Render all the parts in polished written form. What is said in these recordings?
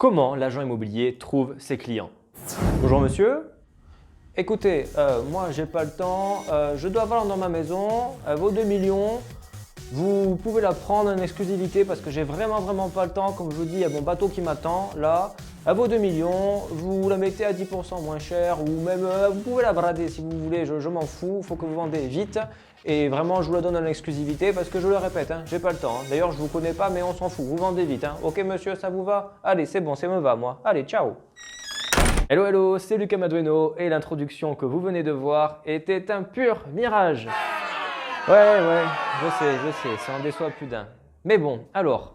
Comment l'agent immobilier trouve ses clients? Bonjour monsieur. Écoutez, moi j'ai pas le temps, je dois vendre dans ma maison, elle vaut 2 millions. Vous pouvez la prendre en exclusivité parce que j'ai vraiment pas le temps. Comme je vous dis, il y a mon bateau qui m'attend là. Elle vaut 2 millions, vous la mettez à 10% moins cher ou même vous pouvez la brader si vous voulez, je m'en fous. Il faut que vous vendez vite et vraiment je vous la donne en exclusivité parce que je le répète, hein, j'ai pas le temps. D'ailleurs, je vous connais pas mais on s'en fout, vous vendez vite. Hein. Ok monsieur, ça vous va? Allez, c'est bon, ça me va moi. Allez, ciao! Hello, c'est Lucas Madueno et l'introduction que vous venez de voir était un pur mirage. Ouais, je sais, ça en déçoit plus d'un. Mais bon, alors,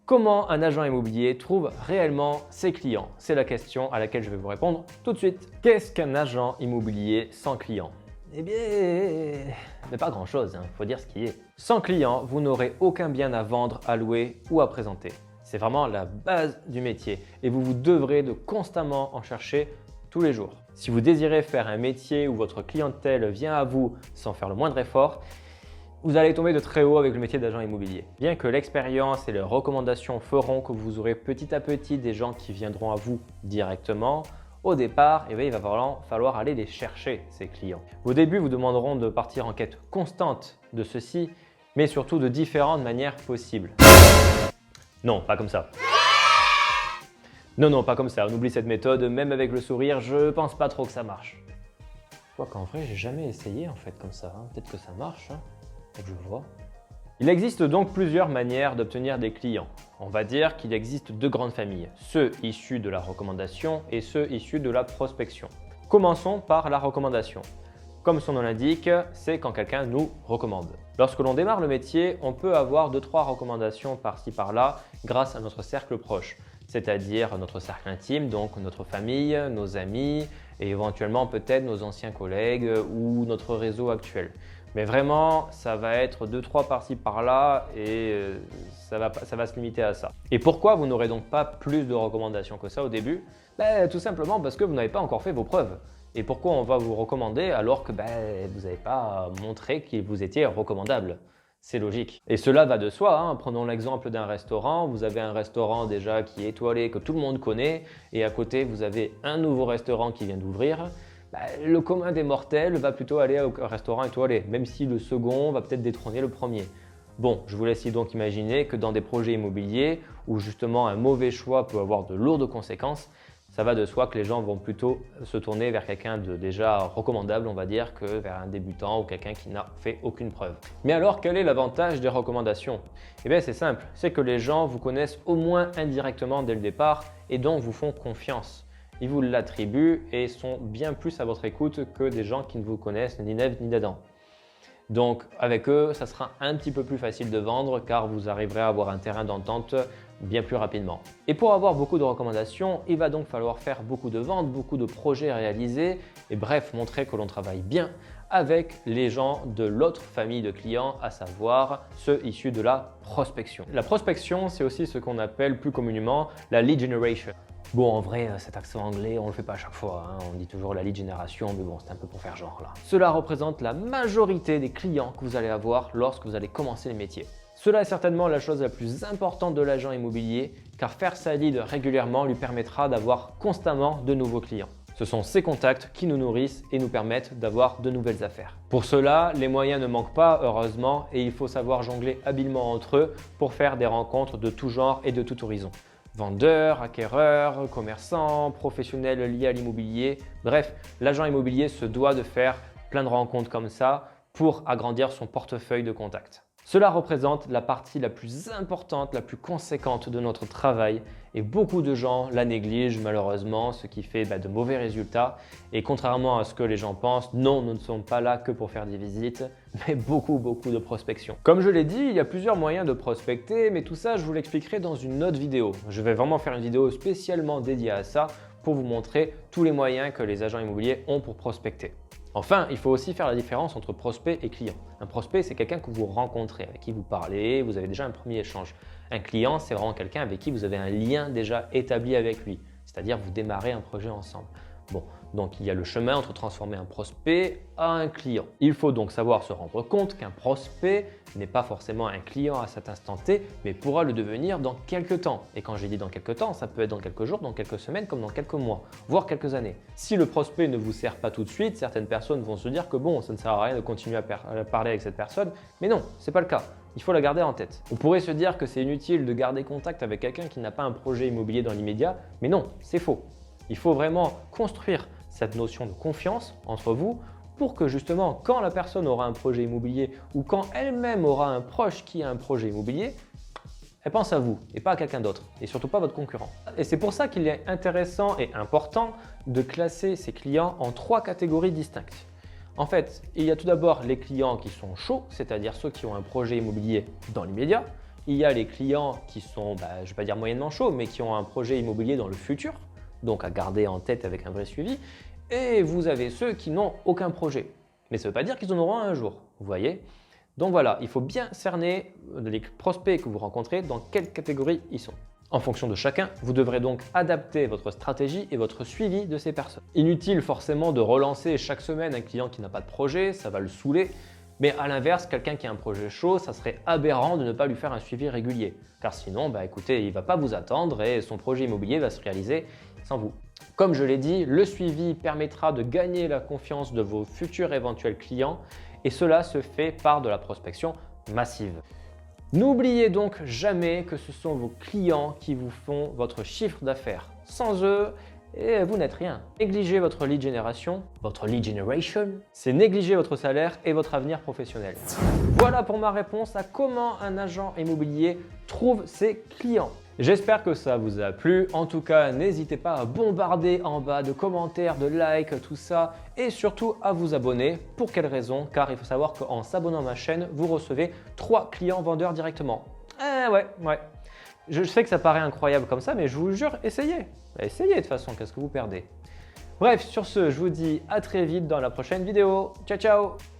comment un agent immobilier trouve réellement ses clients? C'est la question à laquelle je vais vous répondre tout de suite. Qu'est-ce qu'un agent immobilier sans client? Eh bien, mais pas grand-chose, hein, faut dire ce qui est. Sans client, vous n'aurez aucun bien à vendre, à louer ou à présenter. C'est vraiment la base du métier et vous devrez de constamment en chercher tous les jours. Si vous désirez faire un métier où votre clientèle vient à vous sans faire le moindre effort, vous allez tomber de très haut avec le métier d'agent immobilier. Bien que l'expérience et les recommandations feront que vous aurez petit à petit des gens qui viendront à vous directement, au départ, il va falloir aller les chercher, ces clients. Au début, vous demanderont de partir en quête constante de ceux-ci, mais surtout de différentes manières possibles. Non, pas comme ça. Non, pas comme ça. On oublie cette méthode, même avec le sourire, je pense pas trop que ça marche. Quoi qu'en vrai, j'ai jamais essayé en fait comme ça. Hein. Peut-être que ça marche, hein. Faut que je vois. Il existe donc plusieurs manières d'obtenir des clients. On va dire qu'il existe deux grandes familles, ceux issus de la recommandation et ceux issus de la prospection. Commençons par la recommandation. Comme son nom l'indique, c'est quand quelqu'un nous recommande. Lorsque l'on démarre le métier, on peut avoir 2-3 recommandations par-ci par-là grâce à notre cercle proche, c'est-à-dire notre cercle intime, donc notre famille, nos amis et éventuellement peut-être nos anciens collègues ou notre réseau actuel. Mais vraiment, ça va être 2-3 par-ci par-là et ça va se limiter à ça. Et pourquoi vous n'aurez donc pas plus de recommandations que ça au début? Tout simplement parce que vous n'avez pas encore fait vos preuves. Et pourquoi on va vous recommander alors que vous n'avez pas montré que vous étiez recommandable? C'est logique. Et cela va de soi, hein. Prenons l'exemple d'un restaurant. Vous avez un restaurant déjà qui est étoilé, que tout le monde connaît, et à côté vous avez un nouveau restaurant qui vient d'ouvrir. Le commun des mortels va plutôt aller au restaurant étoilé, même si le second va peut-être détrôner le premier. Bon, je vous laisse donc imaginer que dans des projets immobiliers où justement un mauvais choix peut avoir de lourdes conséquences, ça va de soi que les gens vont plutôt se tourner vers quelqu'un de déjà recommandable, on va dire, que vers un débutant ou quelqu'un qui n'a fait aucune preuve. Mais alors, quel est l'avantage des recommandations? Eh bien, c'est simple, c'est que les gens vous connaissent au moins indirectement dès le départ et donc vous font confiance. Ils vous l'attribuent et sont bien plus à votre écoute que des gens qui ne vous connaissent ni d'Ève ni d'Adam. Donc avec eux, ça sera un petit peu plus facile de vendre car vous arriverez à avoir un terrain d'entente bien plus rapidement. Et pour avoir beaucoup de recommandations, il va donc falloir faire beaucoup de ventes, beaucoup de projets réalisés et bref, montrer que l'on travaille bien avec les gens de l'autre famille de clients, à savoir ceux issus de la prospection. La prospection, c'est aussi ce qu'on appelle plus communément la lead generation. Bon, en vrai, cet accent anglais, on le fait pas à chaque fois, hein. On dit toujours la lead generation, mais bon, c'est un peu pour faire genre là. Cela représente la majorité des clients que vous allez avoir lorsque vous allez commencer le métier. Cela est certainement la chose la plus importante de l'agent immobilier, car faire sa lead régulièrement lui permettra d'avoir constamment de nouveaux clients. Ce sont ces contacts qui nous nourrissent et nous permettent d'avoir de nouvelles affaires. Pour cela, les moyens ne manquent pas, heureusement, et il faut savoir jongler habilement entre eux pour faire des rencontres de tout genre et de tout horizon. Vendeurs, acquéreurs, commerçants, professionnels liés à l'immobilier. Bref, l'agent immobilier se doit de faire plein de rencontres comme ça pour agrandir son portefeuille de contacts. Cela représente la partie la plus importante, la plus conséquente de notre travail et beaucoup de gens la négligent malheureusement, ce qui fait de mauvais résultats. Et contrairement à ce que les gens pensent, non, nous ne sommes pas là que pour faire des visites, mais beaucoup de prospection. Comme je l'ai dit, il y a plusieurs moyens de prospecter, mais tout ça, je vous l'expliquerai dans une autre vidéo. Je vais vraiment faire une vidéo spécialement dédiée à ça pour vous montrer tous les moyens que les agents immobiliers ont pour prospecter. Enfin, il faut aussi faire la différence entre prospect et client. Un prospect, c'est quelqu'un que vous rencontrez, avec qui vous parlez, vous avez déjà un premier échange. Un client, c'est vraiment quelqu'un avec qui vous avez un lien déjà établi avec lui, c'est-à-dire vous démarrez un projet ensemble. Bon, donc il y a le chemin entre transformer un prospect à un client. Il faut donc savoir se rendre compte qu'un prospect n'est pas forcément un client à cet instant T, mais pourra le devenir dans quelques temps. Et quand j'ai dit dans quelques temps, ça peut être dans quelques jours, dans quelques semaines, comme dans quelques mois, voire quelques années. Si le prospect ne vous sert pas tout de suite, certaines personnes vont se dire que bon, ça ne sert à rien de continuer à parler avec cette personne, mais non, ce n'est pas le cas. Il faut la garder en tête. On pourrait se dire que c'est inutile de garder contact avec quelqu'un qui n'a pas un projet immobilier dans l'immédiat, mais non, c'est faux. Il faut vraiment construire cette notion de confiance entre vous pour que justement, quand la personne aura un projet immobilier ou quand elle-même aura un proche qui a un projet immobilier, elle pense à vous et pas à quelqu'un d'autre et surtout pas votre concurrent. Et c'est pour ça qu'il est intéressant et important de classer ses clients en 3 catégories distinctes. En fait, il y a tout d'abord les clients qui sont chauds, c'est-à-dire ceux qui ont un projet immobilier dans l'immédiat. Il y a les clients qui sont, je ne vais pas dire moyennement chauds, mais qui ont un projet immobilier dans le futur, donc à garder en tête avec un vrai suivi. Et vous avez ceux qui n'ont aucun projet. Mais ça ne veut pas dire qu'ils en auront un jour, vous voyez. Donc voilà, il faut bien cerner les prospects que vous rencontrez, dans quelle catégorie ils sont. En fonction de chacun, vous devrez donc adapter votre stratégie et votre suivi de ces personnes. Inutile forcément de relancer chaque semaine un client qui n'a pas de projet, ça va le saouler. Mais à l'inverse, quelqu'un qui a un projet chaud, ça serait aberrant de ne pas lui faire un suivi régulier. Car sinon, écoutez, il ne va pas vous attendre et son projet immobilier va se réaliser sans vous. Comme je l'ai dit, le suivi permettra de gagner la confiance de vos futurs éventuels clients et cela se fait par de la prospection massive. N'oubliez donc jamais que ce sont vos clients qui vous font votre chiffre d'affaires. Sans eux, vous n'êtes rien. Négliger votre lead generation, c'est négliger votre salaire et votre avenir professionnel. Voilà pour ma réponse à comment un agent immobilier trouve ses clients. J'espère que ça vous a plu. En tout cas, n'hésitez pas à bombarder en bas de commentaires, de likes, tout ça. Et surtout à vous abonner. Pour quelle raison? Car il faut savoir qu'en s'abonnant à ma chaîne, vous recevez 3 clients vendeurs directement. Ouais. Je sais que ça paraît incroyable comme ça, mais je vous jure, essayez. Essayez de toute façon, qu'est-ce que vous perdez? Bref, sur ce, je vous dis à très vite dans la prochaine vidéo. Ciao, ciao!